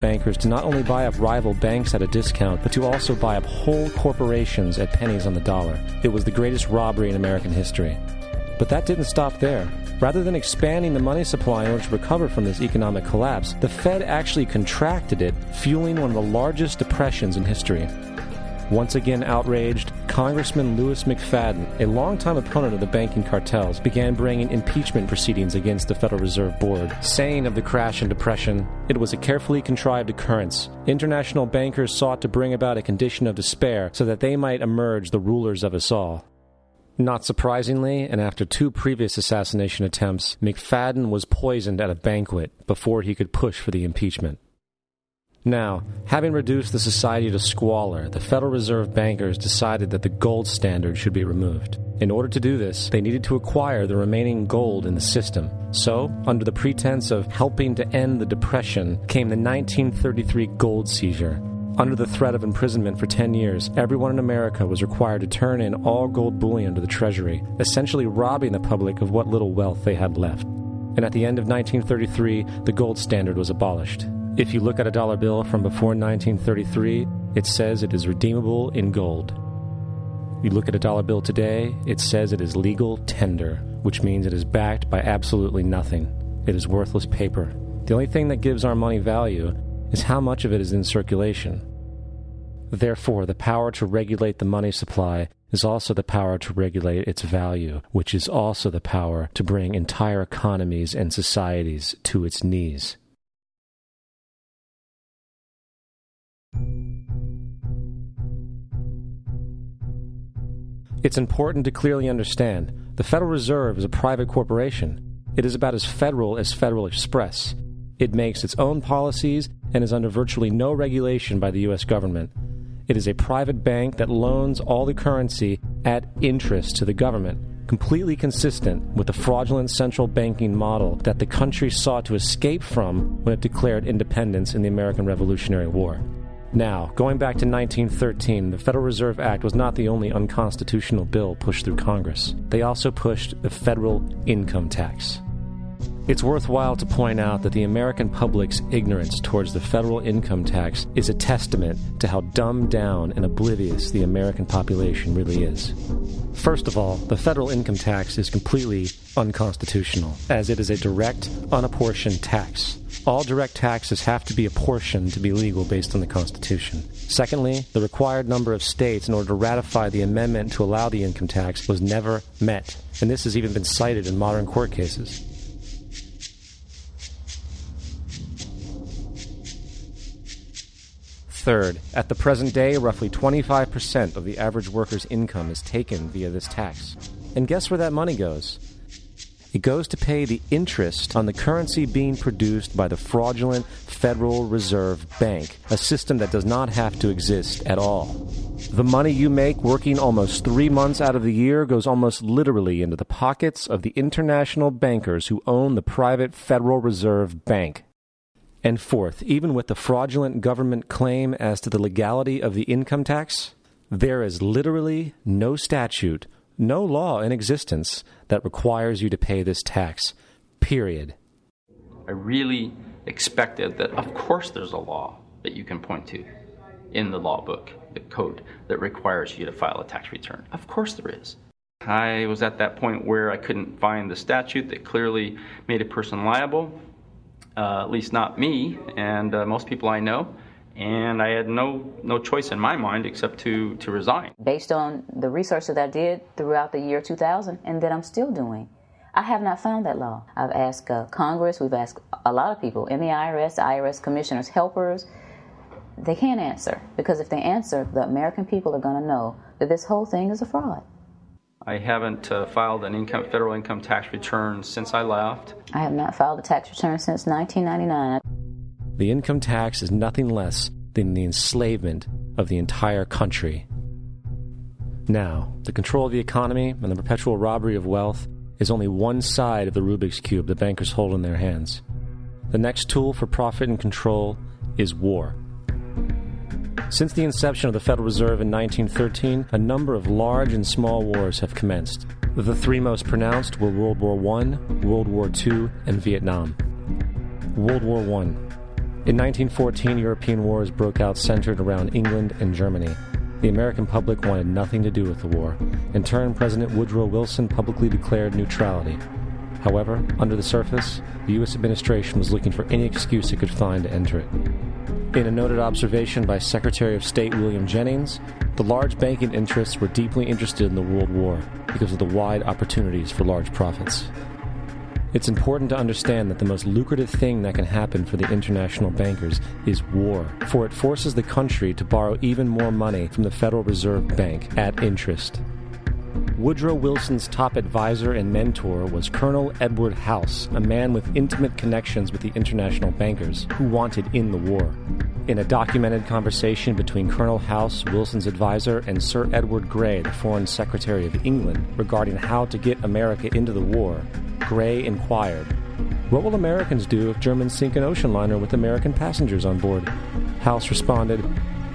bankers to not only buy up rival banks at a discount, but to also buy up whole corporations at pennies on the dollar. It was the greatest robbery in American history. But that didn't stop there. Rather than expanding the money supply in order to recover from this economic collapse, the Fed actually contracted it, fueling one of the largest depressions in history. Once again outraged, Congressman Louis McFadden, a longtime opponent of the banking cartels, began bringing impeachment proceedings against the Federal Reserve Board, saying of the crash and depression, it was a carefully contrived occurrence. International bankers sought to bring about a condition of despair so that they might emerge the rulers of us all. Not surprisingly, and after 2 previous assassination attempts, McFadden was poisoned at a banquet before he could push for the impeachment. Now, having reduced the society to squalor, the Federal Reserve bankers decided that the gold standard should be removed. In order to do this, they needed to acquire the remaining gold in the system. So, under the pretense of helping to end the Depression, came the 1933 gold seizure. Under the threat of imprisonment for 10 years, everyone in America was required to turn in all gold bullion to the Treasury, essentially robbing the public of what little wealth they had left. And at the end of 1933, the gold standard was abolished. If you look at a dollar bill from before 1933, it says it is redeemable in gold. You look at a dollar bill today, it says it is legal tender, which means it is backed by absolutely nothing. It is worthless paper. The only thing that gives our money value is how much of it is in circulation. Therefore, the power to regulate the money supply is also the power to regulate its value, which is also the power to bring entire economies and societies to its knees. It's important to clearly understand the Federal Reserve is a private corporation. It is about as Federal Express. It makes its own policies and is under virtually no regulation by the U.S. government. It is a private bank that loans all the currency at interest to the government, completely consistent with the fraudulent central banking model that the country sought to escape from when it declared independence in the American Revolutionary War. Now, going back to 1913, the Federal Reserve Act was not the only unconstitutional bill pushed through Congress. They also pushed the federal income tax. It's worthwhile to point out that the American public's ignorance towards the federal income tax is a testament to how dumbed down and oblivious the American population really is. First of all, the federal income tax is completely unconstitutional, as it is a direct, unapportioned tax. All direct taxes have to be apportioned to be legal based on the Constitution. Secondly, the required number of states in order to ratify the amendment to allow the income tax was never met, and this has even been cited in modern court cases. Third, at the present day, roughly 25% of the average worker's income is taken via this tax. And guess where that money goes? It goes to pay the interest on the currency being produced by the fraudulent Federal Reserve Bank, a system that does not have to exist at all. The money you make working almost 3 months out of the year goes almost literally into the pockets of the international bankers who own the private Federal Reserve Bank. And fourth, even with the fraudulent government claim as to the legality of the income tax, there is literally no statute, no law in existence that requires you to pay this tax, period. I really expected that, of course, there's a law that you can point to in the law book, the code, that requires you to file a tax return. Of course there is. I was at that point where I couldn't find the statute that clearly made a person liable. At least not me and most people I know, and I had no choice in my mind except to resign. Based on the research that I did throughout the year 2000 and that I'm still doing, I have not found that law. I've asked Congress, we've asked a lot of people in the IRS commissioners, helpers. They can't answer, because if they answer, the American people are going to know that this whole thing is a fraud. I haven't filed an federal income tax return since I left. I have not filed a tax return since 1999. The income tax is nothing less than the enslavement of the entire country. Now, the control of the economy and the perpetual robbery of wealth is only one side of the Rubik's Cube the bankers hold in their hands. The next tool for profit and control is war. Since the inception of the Federal Reserve in 1913, a number of large and small wars have commenced. The 3 most pronounced were World War I, World War II, and Vietnam. World War I. In 1914, European wars broke out centered around England and Germany. The American public wanted nothing to do with the war. In turn, President Woodrow Wilson publicly declared neutrality. However, under the surface, the U.S. administration was looking for any excuse it could find to enter it. In a noted observation by Secretary of State William Jennings, the large banking interests were deeply interested in the World War because of the wide opportunities for large profits. It's important to understand that the most lucrative thing that can happen for the international bankers is war, for it forces the country to borrow even more money from the Federal Reserve Bank at interest. Woodrow Wilson's top advisor and mentor was Colonel Edward House, a man with intimate connections with the international bankers who wanted in the war. In a documented conversation between Colonel House, Wilson's advisor, and Sir Edward Grey, the Foreign Secretary of England, regarding how to get America into the war, Grey inquired, "What will Americans do if Germans sink an ocean liner with American passengers on board?" House responded,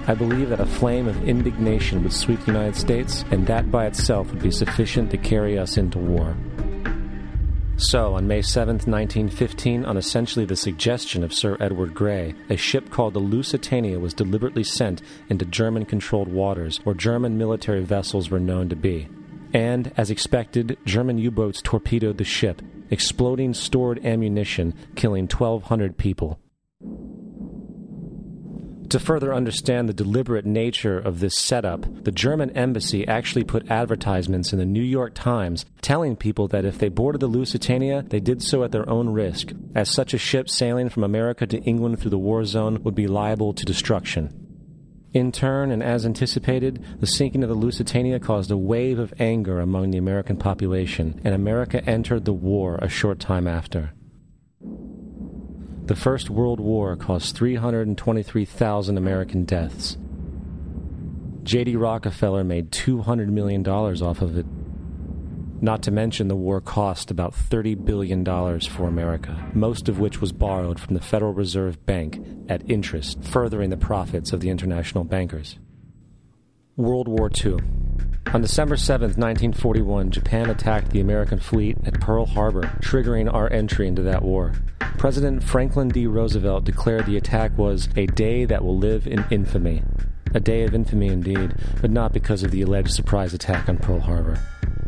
"I believe that a flame of indignation would sweep the United States, and that by itself would be sufficient to carry us into war." So, on May 7, 1915, on essentially the suggestion of Sir Edward Grey, a ship called the Lusitania was deliberately sent into German-controlled waters, where German military vessels were known to be. And, as expected, German U-boats torpedoed the ship, exploding stored ammunition, killing 1,200 people. To further understand the deliberate nature of this setup, the German embassy actually put advertisements in the New York Times telling people that if they boarded the Lusitania, they did so at their own risk, as such a ship sailing from America to England through the war zone would be liable to destruction. In turn, and as anticipated, the sinking of the Lusitania caused a wave of anger among the American population, and America entered the war a short time after. The First World War caused 323,000 American deaths. J.D. Rockefeller made $200 million off of it. Not to mention the war cost about $30 billion for America, most of which was borrowed from the Federal Reserve Bank at interest, furthering the profits of the international bankers. World War II. On December 7, 1941, Japan attacked the American fleet at Pearl Harbor, triggering our entry into that war. President Franklin D. Roosevelt declared the attack was a day that will live in infamy. A day of infamy indeed, but not because of the alleged surprise attack on Pearl Harbor.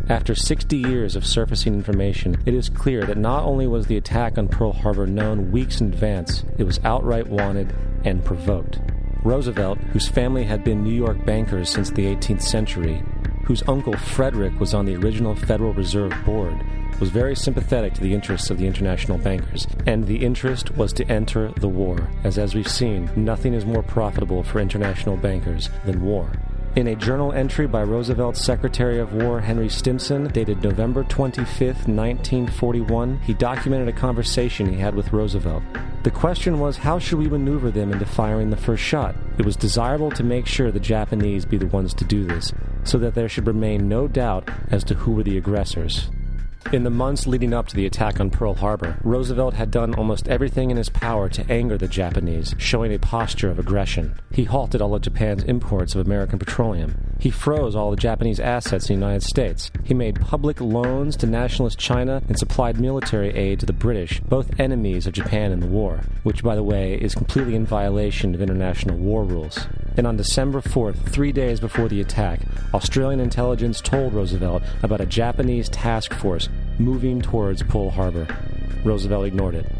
After 60 years of surfacing information, it is clear that not only was the attack on Pearl Harbor known weeks in advance, it was outright wanted and provoked. Roosevelt, whose family had been New York bankers since the 18th century, whose uncle Frederick was on the original Federal Reserve Board, was very sympathetic to the interests of the international bankers, and the interest was to enter the war, as we've seen, nothing is more profitable for international bankers than war. In a journal entry by Roosevelt's Secretary of War Henry Stimson, dated November 25, 1941, he documented a conversation he had with Roosevelt. The question was, how should we maneuver them into firing the first shot? It was desirable to make sure the Japanese be the ones to do this, so that there should remain no doubt as to who were the aggressors. In the months leading up to the attack on Pearl Harbor, Roosevelt had done almost everything in his power to anger the Japanese, showing a posture of aggression. He halted all of Japan's imports of American petroleum. He froze all the Japanese assets in the United States. He made public loans to nationalist China and supplied military aid to the British, both enemies of Japan in the war, which, by the way, is completely in violation of international war rules. And on December 4th, 3 days before the attack, Australian intelligence told Roosevelt about a Japanese task force moving towards Pearl Harbor. Roosevelt ignored it.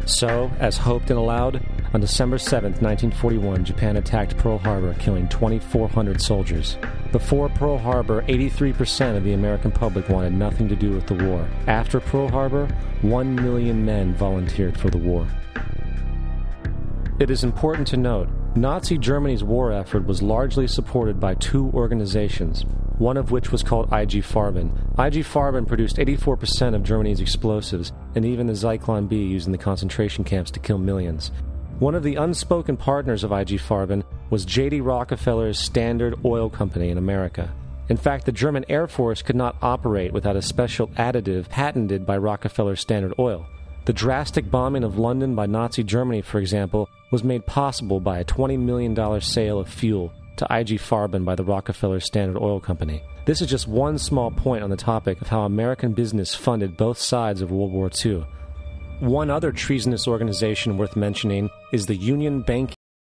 So, as hoped and allowed, on December 7th, 1941, Japan attacked Pearl Harbor, killing 2,400 soldiers. Before Pearl Harbor, 83% of the American public wanted nothing to do with the war. After Pearl Harbor, 1 million men volunteered for the war. It is important to note, Nazi Germany's war effort was largely supported by two organizations, one of which was called IG Farben. IG Farben produced 84% of Germany's explosives, and even the Zyklon B used in the concentration camps to kill millions. One of the unspoken partners of IG Farben was J.D. Rockefeller's Standard Oil Company in America. In fact, the German Air Force could not operate without a special additive patented by Rockefeller's Standard Oil. The drastic bombing of London by Nazi Germany, for example, was made possible by a $20 million sale of fuel to IG Farben by the Rockefeller Standard Oil Company. This is just one small point on the topic of how American business funded both sides of World War II. One other treasonous organization worth mentioning is the Union Bank